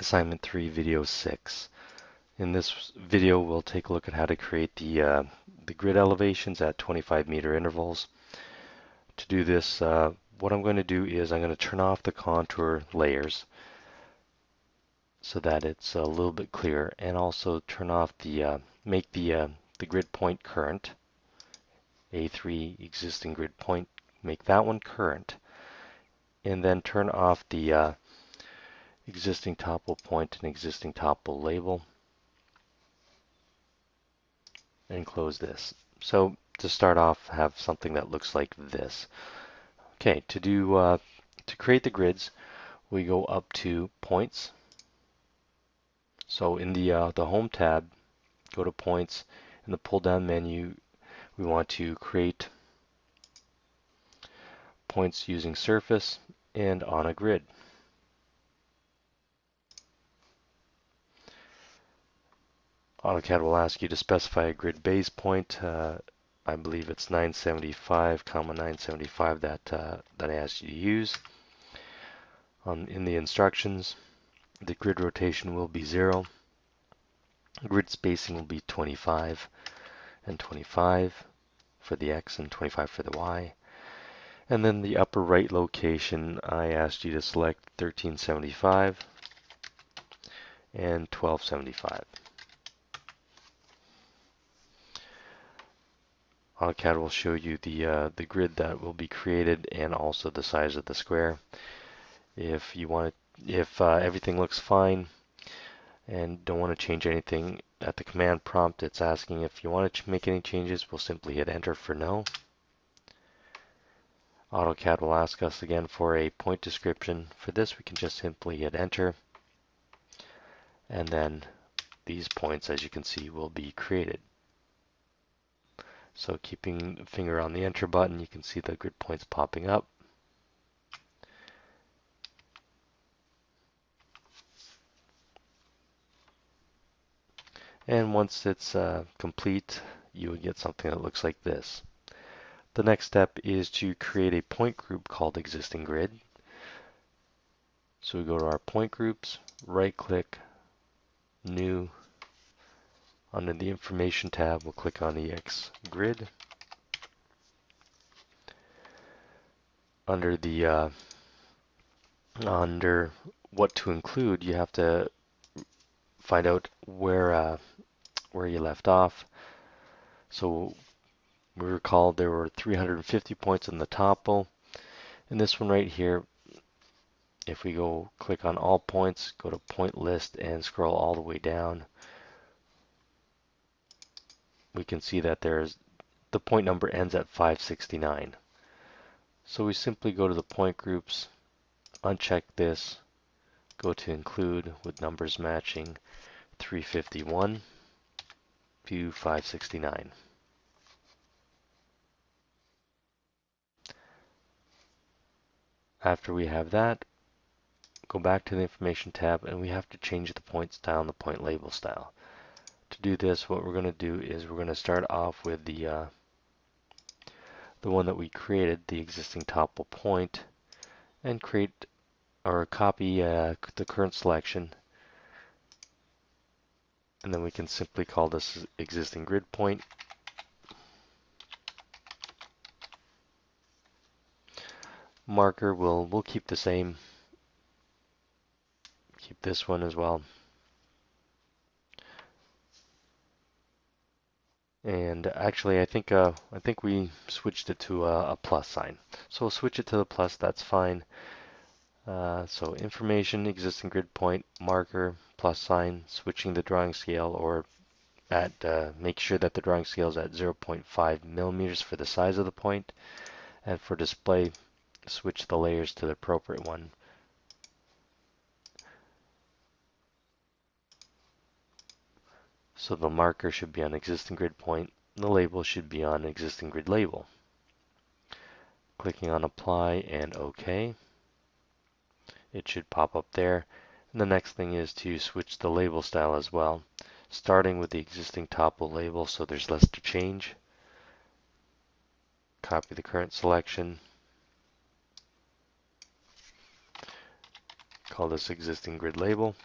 Assignment 3, Video 6. In this video, we'll take a look at how to create the grid elevations at 25-meter intervals. To do this, what I'm going to do is I'm going to turn off the contour layers so that it's a little bit clearer, and also turn off make the grid point current, A3 existing grid point, make that one current, and then turn off the existing topo point and existing topo label, and close this. So to start off, have something that looks like this. Okay, to create the grids, we go up to points. So in the home tab, go to points. In the pull down menu, we want to create points using surface and on a grid. AutoCAD will ask you to specify a grid base point. I believe it's 975, 975 that I asked you to use. In the instructions, the grid rotation will be 0. Grid spacing will be 25 and 25 for the X and 25 for the Y. And then the upper right location, I asked you to select 1375 and 1275. AutoCAD will show you the grid that will be created and also the size of the square. If everything looks fine and don't want to change anything at the command prompt, it's asking if you want to make any changes. We'll simply hit enter for no. AutoCAD will ask us again for a point description. For this, we can just simply hit enter, and then these points, as you can see, will be created. So keeping the finger on the enter button, you can see the grid points popping up. And once it's complete, you will get something that looks like this. The next step is to create a point group called existing grid. So we go to our point groups, right click, new. Under the information tab, we'll click on EX grid. Under under what to include, you have to find out where you left off. So we recall there were 350 points in the topo. In this one right here, if we go click on all points, go to point list and scroll all the way down, we can see that the point number ends at 569. So we simply go to the point groups, uncheck this, go to include with numbers matching 351 to 569. After we have that, go back to the information tab, and we have to change the point style and the point label style. To do this, what we're going to do is we're going to start off with the one that we created, the existing topo point, and create or copy the current selection, and then we can simply call this existing grid point. Marker we'll keep the same. Keep this one as well. And actually, I think we switched it to a plus sign. So we'll switch it to the plus. That's fine. So information, existing grid point, marker, plus sign, switching the drawing scale, or make sure that the drawing scale is at 0.5 millimeters for the size of the point, and for display, switch the layers to the appropriate one. So the marker should be on existing grid point, the label should be on existing grid label. Clicking on apply and OK. It should pop up there. And the next thing is to switch the label style as well, starting with the existing topo label so there's less to change. Copy the current selection. Call this existing grid label.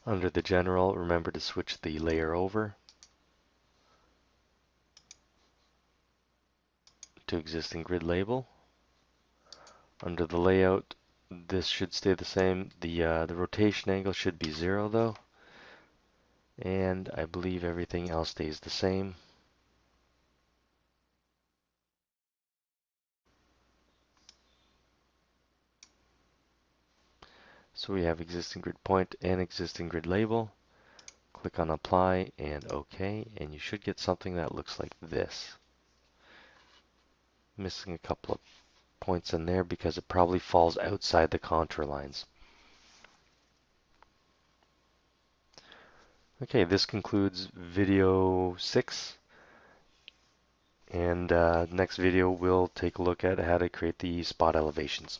Under the general, remember to switch the layer over to existing grid label. Under the layout, this should stay the same. The rotation angle should be 0 though. And I believe everything else stays the same. So we have existing grid point and existing grid label. Click on apply and OK, and you should get something that looks like this. Missing a couple of points in there because it probably falls outside the contour lines. Okay, this concludes video 6, and next video we'll take a look at how to create the spot elevations.